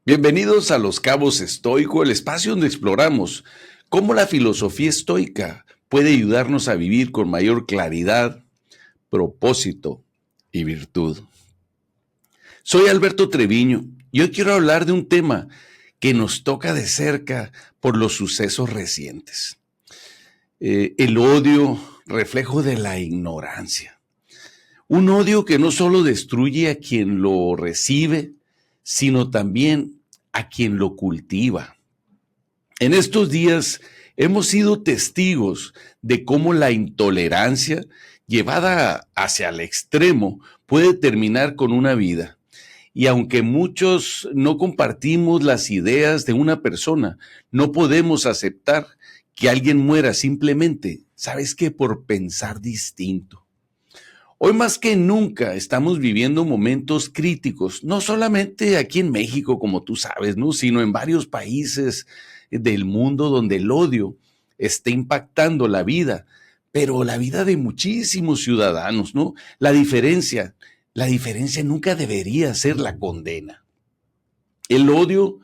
Bienvenidos a Los Cabos Estoico, el espacio donde exploramos cómo la filosofía estoica puede ayudarnos a vivir con mayor claridad, propósito y virtud. Soy Alberto Treviño y hoy quiero hablar de un tema que nos toca de cerca por los sucesos recientes. El odio, reflejo de la ignorancia. Un odio que no solo destruye a quien lo recibe, sino también a quien lo cultiva. En estos días hemos sido testigos de cómo la intolerancia, llevada hacia el extremo, puede terminar con una vida. Y aunque muchos no compartimos las ideas de una persona, no podemos aceptar que alguien muera simplemente, ¿sabes qué? Por pensar distinto. Hoy más que nunca estamos viviendo momentos críticos, no solamente aquí en México, como tú sabes, ¿no? Sino en varios países del mundo donde el odio está impactando la vida, pero la vida de muchísimos ciudadanos, ¿no? La diferencia nunca debería ser la condena. El odio,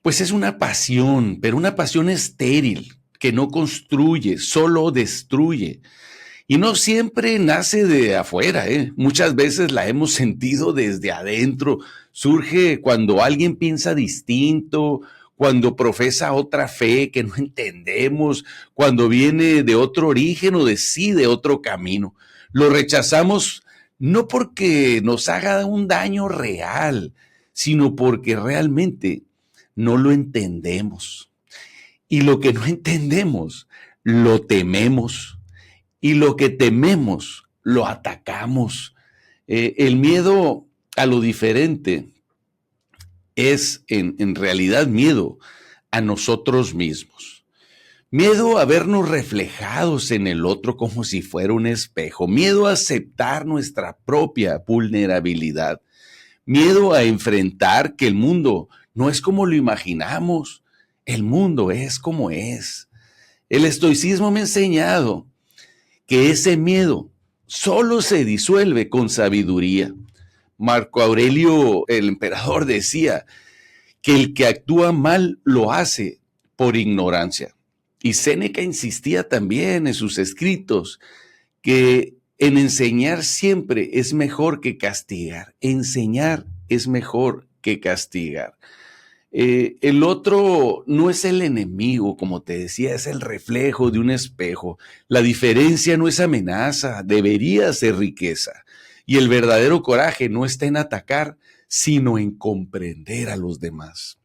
pues es una pasión, pero una pasión estéril, que no construye, solo destruye. Y no siempre nace de afuera, ¿eh? Muchas veces la hemos sentido desde adentro. Surge cuando alguien piensa distinto, cuando profesa otra fe que no entendemos, cuando viene de otro origen o decide otro camino. Lo rechazamos no porque nos haga un daño real, sino porque realmente no lo entendemos. Y lo que no entendemos, lo tememos. Y lo que tememos, lo atacamos. El miedo a lo diferente es en realidad miedo a nosotros mismos. Miedo a vernos reflejados en el otro como si fuera un espejo. Miedo a aceptar nuestra propia vulnerabilidad. Miedo a enfrentar que el mundo no es como lo imaginamos. El mundo es como es. El estoicismo me ha enseñado que ese miedo solo se disuelve con sabiduría. Marco Aurelio, el emperador, decía que el que actúa mal lo hace por ignorancia. Y Séneca insistía también en sus escritos que en enseñar siempre es mejor que castigar. Enseñar es mejor que castigar. El otro no es el enemigo, como te decía, es el reflejo de un espejo. La diferencia no es amenaza, debería ser riqueza. Y el verdadero coraje no está en atacar, sino en comprender a los demás.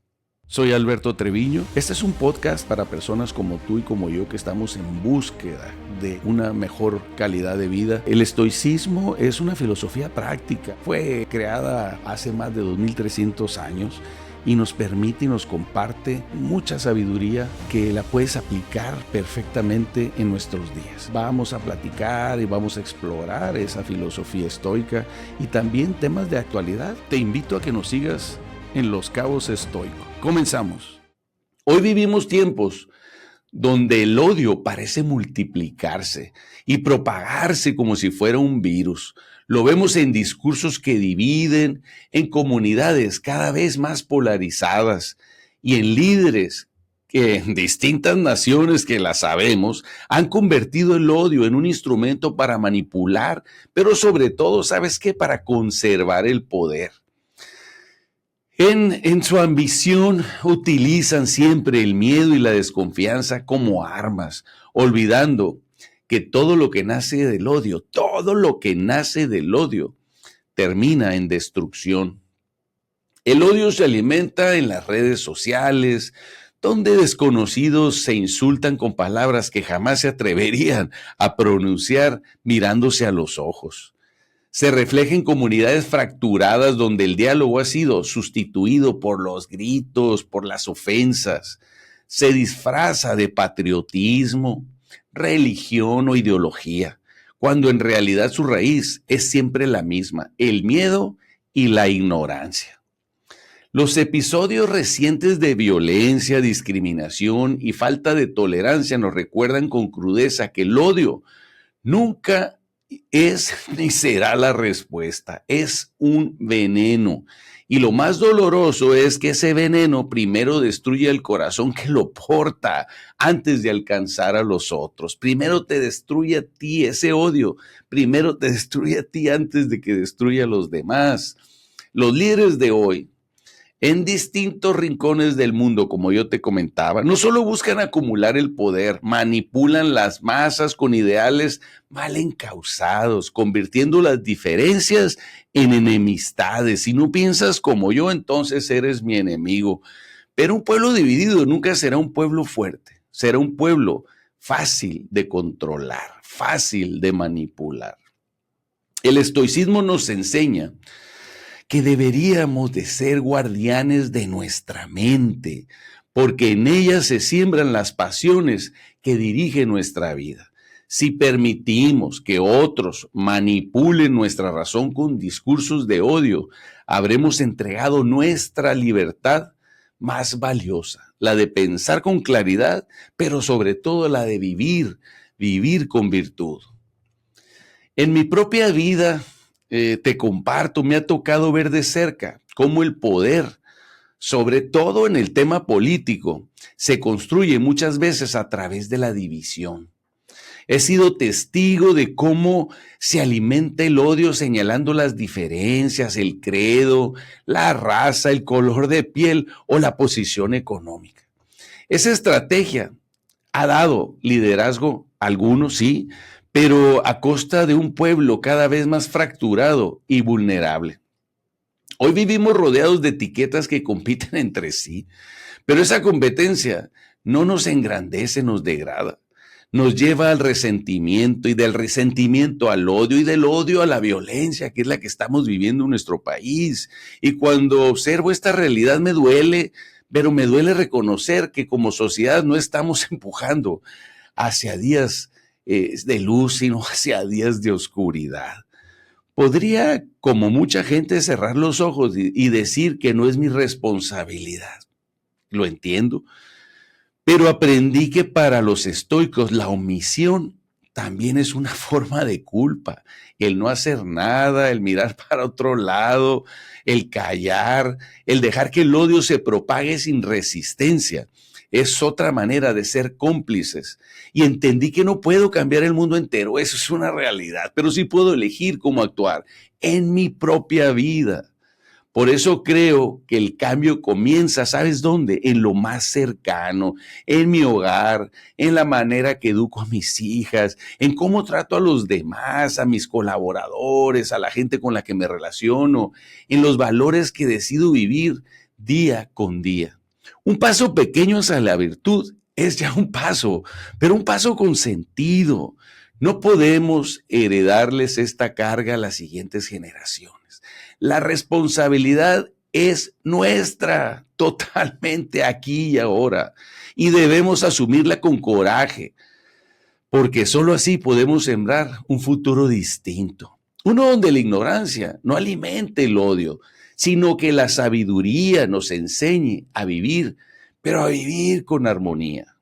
Soy Alberto Treviño. Este es un podcast para personas como tú y como yo que estamos en búsqueda de una mejor calidad de vida. El estoicismo es una filosofía práctica. Fue creada hace más de 2300 años y nos permite y nos comparte mucha sabiduría que la puedes aplicar perfectamente en nuestros días. Vamos a platicar y vamos a explorar esa filosofía estoica y también temas de actualidad. Te invito a que nos sigas en Los Cabos Estoico. Comenzamos. Hoy vivimos tiempos donde el odio parece multiplicarse y propagarse como si fuera un virus. Lo vemos en discursos que dividen, en comunidades cada vez más polarizadas y en líderes que en distintas naciones que la sabemos han convertido el odio en un instrumento para manipular, pero sobre todo, ¿sabes qué? Para conservar el poder. En su ambición utilizan siempre el miedo y la desconfianza como armas, olvidando que todo lo que nace del odio, termina en destrucción. El odio se alimenta en las redes sociales, donde desconocidos se insultan con palabras que jamás se atreverían a pronunciar mirándose a los ojos. Se refleja en comunidades fracturadas donde el diálogo ha sido sustituido por los gritos, por las ofensas. Se disfraza de patriotismo, religión o ideología, cuando en realidad su raíz es siempre la misma, el miedo y la ignorancia. Los episodios recientes de violencia, discriminación y falta de tolerancia nos recuerdan con crudeza que el odio nunca es ni será la respuesta, es un veneno Y lo más doloroso es que ese veneno primero destruye el corazón que lo porta antes de alcanzar a los otros. Primero te destruye a ti ese odio. Primero te destruye a ti antes de que destruya a los demás. Los líderes de hoy, en distintos rincones del mundo, como yo te comentaba, no solo buscan acumular el poder, manipulan las masas con ideales mal encausados, convirtiendo las diferencias en enemistades. Si no piensas como yo, entonces eres mi enemigo. Pero un pueblo dividido nunca será un pueblo fuerte, será un pueblo fácil de controlar, fácil de manipular. El estoicismo nos enseña que deberíamos de ser guardianes de nuestra mente, porque en ella se siembran las pasiones que dirigen nuestra vida. Si permitimos que otros manipulen nuestra razón con discursos de odio, habremos entregado nuestra libertad más valiosa, la de pensar con claridad, pero sobre todo la de vivir con virtud. En mi propia vida, te comparto, me ha tocado ver de cerca cómo el poder, sobre todo en el tema político, se construye muchas veces a través de la división. He sido testigo de cómo se alimenta el odio señalando las diferencias, el credo, la raza, el color de piel o la posición económica. Esa estrategia ha dado liderazgo a algunos, sí, pero a costa de un pueblo cada vez más fracturado y vulnerable. Hoy vivimos rodeados de etiquetas que compiten entre sí, pero esa competencia no nos engrandece, nos degrada. Nos lleva al resentimiento y del resentimiento al odio y del odio a la violencia, que es la que estamos viviendo en nuestro país. Y cuando observo esta realidad me duele, pero me duele reconocer que como sociedad no estamos empujando hacia días de luz, sino hacia días de oscuridad. Podría, como mucha gente, cerrar los ojos y decir que no es mi responsabilidad. Lo entiendo, pero aprendí que para los estoicos la omisión también es una forma de culpa. El no hacer nada, el mirar para otro lado, el callar, el dejar que el odio se propague sin resistencia. Es otra manera de ser cómplices. Y entendí que no puedo cambiar el mundo entero, eso es una realidad, pero sí puedo elegir cómo actuar en mi propia vida. Por eso creo que el cambio comienza, ¿sabes dónde? En lo más cercano, en mi hogar, en la manera que educo a mis hijas, en cómo trato a los demás, a mis colaboradores, a la gente con la que me relaciono, en los valores que decido vivir día con día. Un paso pequeño hacia la virtud es ya un paso, pero un paso con sentido. No podemos heredarles esta carga a las siguientes generaciones. La responsabilidad es nuestra, totalmente aquí y ahora, y debemos asumirla con coraje, porque solo así podemos sembrar un futuro distinto. Uno donde la ignorancia no alimente el odio, sino que la sabiduría nos enseñe a vivir, pero a vivir con armonía.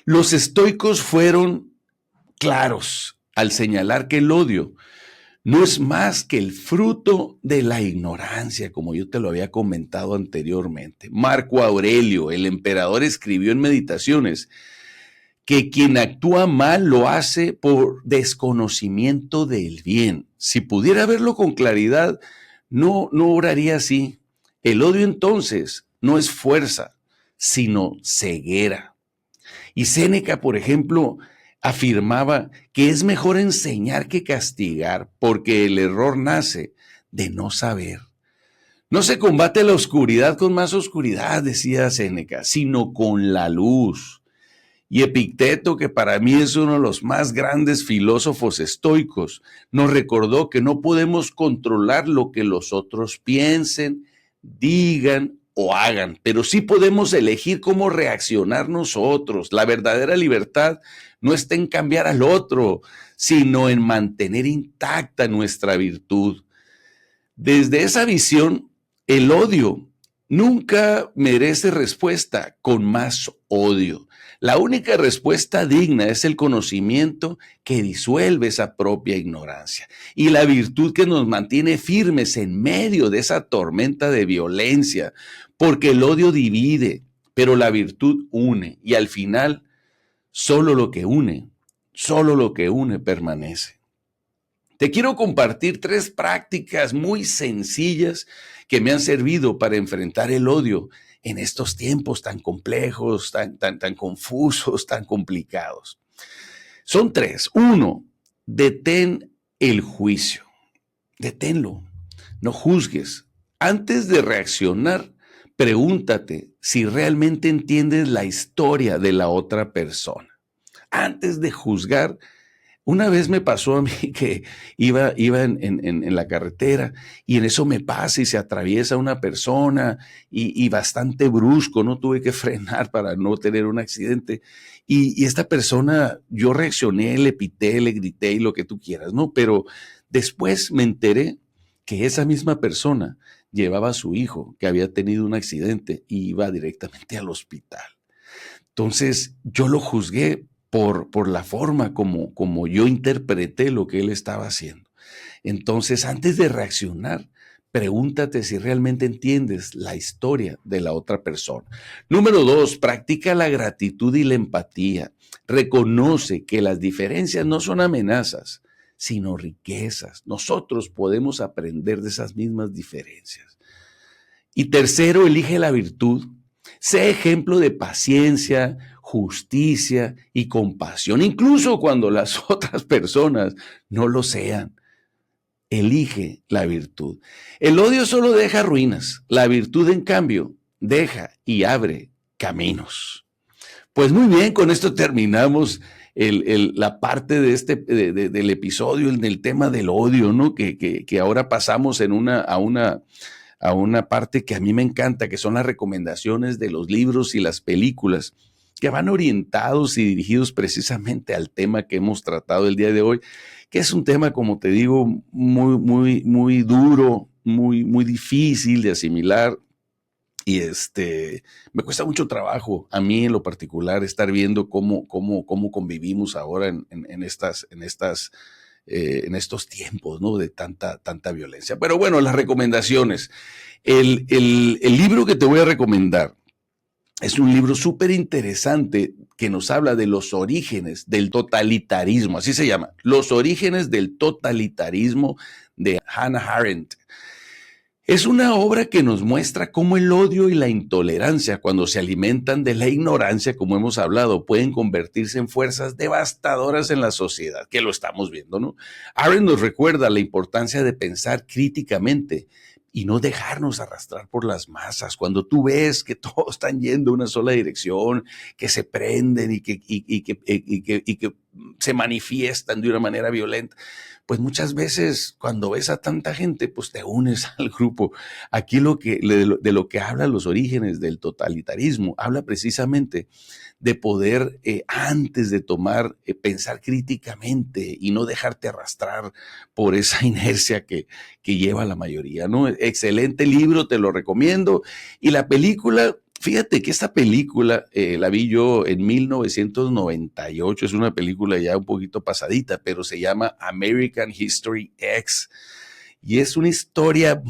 Los estoicos fueron claros al señalar que el odio no es más que el fruto de la ignorancia, como yo te lo había comentado anteriormente. Marco Aurelio, el emperador, escribió en Meditaciones que quien actúa mal lo hace por desconocimiento del bien. Si pudiera verlo con claridad, no obraría así. El odio entonces no es fuerza, sino ceguera. Y Séneca, por ejemplo, afirmaba que es mejor enseñar que castigar, porque el error nace de no saber. No se combate la oscuridad con más oscuridad, decía Séneca, sino con la luz. Y Epicteto, que para mí es uno de los más grandes filósofos estoicos, nos recordó que no podemos controlar lo que los otros piensen, digan o hagan, pero sí podemos elegir cómo reaccionar nosotros. La verdadera libertad no está en cambiar al otro, sino en mantener intacta nuestra virtud. Desde esa visión, el odio nunca merece respuesta con más odio. La única respuesta digna es el conocimiento que disuelve esa propia ignorancia y la virtud que nos mantiene firmes en medio de esa tormenta de violencia, porque el odio divide, pero la virtud une y al final solo lo que une permanece. Te quiero compartir 3 prácticas muy sencillas que me han servido para enfrentar el odio en estos tiempos tan complejos, tan confusos, tan complicados. Son 3. 1, detén el juicio. Deténlo. No juzgues. Antes de reaccionar, pregúntate si realmente entiendes la historia de la otra persona. Antes de juzgar, una vez me pasó a mí que iba en la carretera y en eso me pasa y se atraviesa una persona y bastante brusco, no tuve que frenar para no tener un accidente. Y esta persona, yo reaccioné, le pité, le grité y lo que tú quieras, ¿no? Pero después me enteré que esa misma persona llevaba a su hijo que había tenido un accidente y iba directamente al hospital. Entonces yo lo juzgué por la forma como yo interpreté lo que él estaba haciendo. Entonces, antes de reaccionar, pregúntate si realmente entiendes la historia de la otra persona. Número 2, practica la gratitud y la empatía. Reconoce que las diferencias no son amenazas, sino riquezas. Nosotros podemos aprender de esas mismas diferencias. Y tercero, elige la virtud. Sé ejemplo de paciencia, justicia y compasión, incluso cuando las otras personas no lo sean. Elige la virtud. El odio solo deja ruinas. La virtud, en cambio, deja y abre caminos. Pues muy bien, con esto terminamos la parte de del episodio, del tema del odio, ¿no? Que ahora pasamos a una parte que a mí me encanta, que son las recomendaciones de los libros y las películas, que van orientados y dirigidos precisamente al tema que hemos tratado el día de hoy, que es un tema, como te digo, muy duro, muy difícil de asimilar. Y me cuesta mucho trabajo, a mí en lo particular, estar viendo cómo convivimos ahora en estos tiempos, ¿no? De tanta violencia. Pero bueno, las recomendaciones. El libro que te voy a recomendar es un libro súper interesante que nos habla de los orígenes del totalitarismo, así se llama, Los orígenes del totalitarismo, de Hannah Arendt. Es una obra que nos muestra cómo el odio y la intolerancia, cuando se alimentan de la ignorancia, como hemos hablado, pueden convertirse en fuerzas devastadoras en la sociedad, que lo estamos viendo, ¿no? Arendt nos recuerda la importancia de pensar críticamente y no dejarnos arrastrar por las masas. Cuando tú ves que todos están yendo en una sola dirección, que se prenden y que se manifiestan de una manera violenta, pues muchas veces cuando ves a tanta gente, pues te unes al grupo. Aquí de lo que habla los orígenes del totalitarismo, habla precisamente de poder, antes de tomar, pensar críticamente y no dejarte arrastrar por esa inercia que lleva la mayoría, ¿no? Excelente libro, te lo recomiendo. Y la película, fíjate que esta película la vi yo en 1998, es una película ya un poquito pasadita, pero se llama American History X. Y es una historia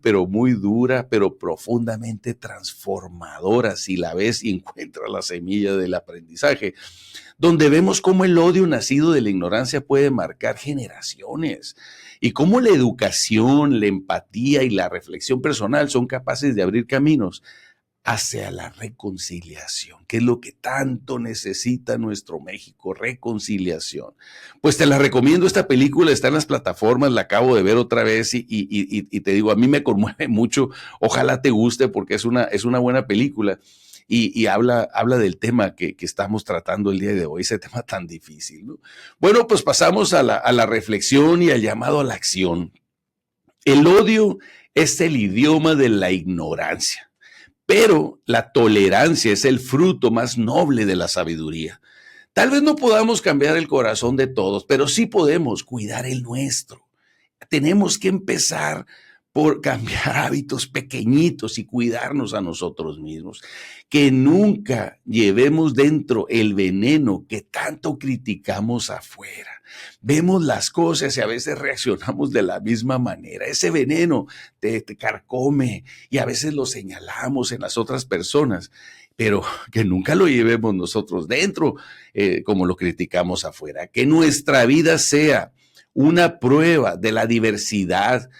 pero muy dura, pero profundamente transformadora si la ves y encuentras la semilla del aprendizaje, donde vemos cómo el odio nacido de la ignorancia puede marcar generaciones y cómo la educación, la empatía y la reflexión personal son capaces de abrir caminos hacia la reconciliación, que es lo que tanto necesita nuestro México, reconciliación. Pues te la recomiendo, esta película está en las plataformas, la acabo de ver otra vez y te digo, a mí me conmueve mucho, ojalá te guste porque es una buena película y habla del tema que estamos tratando el día de hoy, ese tema tan difícil, ¿no? Bueno, pues pasamos a la reflexión y al llamado a la acción. El odio es el idioma de la ignorancia. Pero la tolerancia es el fruto más noble de la sabiduría. Tal vez no podamos cambiar el corazón de todos, pero sí podemos cuidar el nuestro. Tenemos que empezar por cambiar hábitos pequeñitos y cuidarnos a nosotros mismos. Que nunca llevemos dentro el veneno que tanto criticamos afuera. Vemos las cosas y a veces reaccionamos de la misma manera. Ese veneno te carcome y a veces lo señalamos en las otras personas, pero que nunca lo llevemos nosotros dentro como lo criticamos afuera. Que nuestra vida sea una prueba de la diversidad,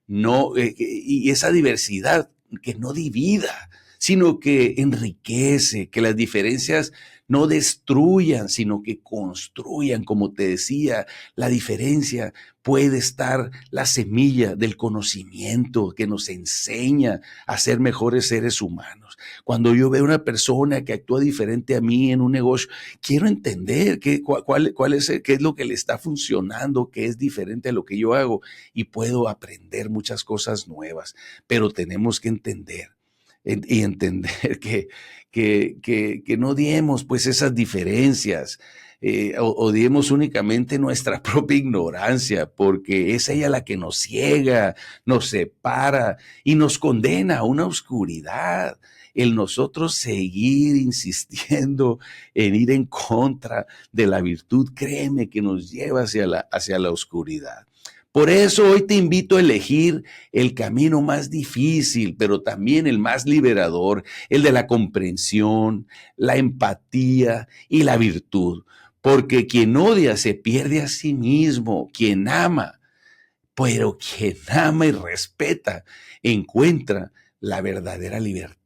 no, y esa diversidad que no divida, sino que enriquece, que las diferencias no destruyan, sino que construyan. Como te decía, la diferencia puede estar la semilla del conocimiento que nos enseña a ser mejores seres humanos. Cuando yo veo una persona que actúa diferente a mí en un negocio, quiero entender qué es lo que le está funcionando, qué es diferente a lo que yo hago, y puedo aprender muchas cosas nuevas. Pero tenemos que entender y entender que no odiemos pues esas diferencias, odiemos únicamente nuestra propia ignorancia, porque es ella la que nos ciega, nos separa y nos condena a una oscuridad. El nosotros seguir insistiendo en ir en contra de la virtud, créeme que nos lleva hacia la oscuridad. Por eso hoy te invito a elegir el camino más difícil, pero también el más liberador, el de la comprensión, la empatía y la virtud. Porque quien odia se pierde a sí mismo, quien ama, pero quien ama y respeta encuentra la verdadera libertad.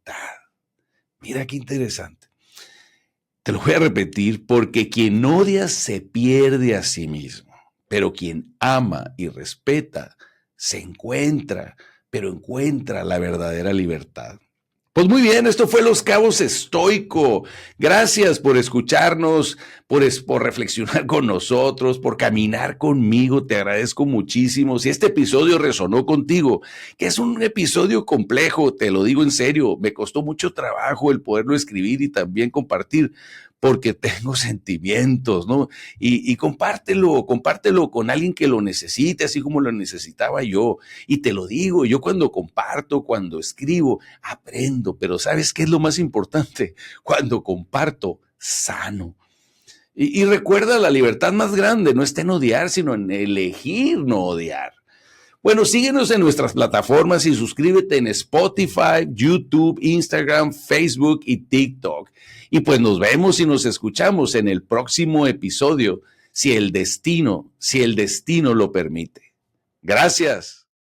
Mira qué interesante. Te lo voy a repetir, porque quien odia se pierde a sí mismo, pero quien ama y respeta se encuentra, pero encuentra la verdadera libertad. Pues muy bien, esto fue Los Cabos Estoico. Gracias por escucharnos, por reflexionar con nosotros, por caminar conmigo. Te agradezco muchísimo. Si este episodio resonó contigo, que es un episodio complejo, te lo digo en serio, me costó mucho trabajo el poderlo escribir y también compartir, porque tengo sentimientos, ¿no? Y compártelo con alguien que lo necesite, así como lo necesitaba yo. Y te lo digo, yo cuando comparto, cuando escribo, aprendo. Pero ¿sabes qué es lo más importante? Cuando comparto, sano. Y recuerda, la libertad más grande no está en odiar, sino en elegir no odiar. Bueno, síguenos en nuestras plataformas y suscríbete en Spotify, YouTube, Instagram, Facebook y TikTok. Y pues nos vemos y nos escuchamos en el próximo episodio, si el destino lo permite. Gracias.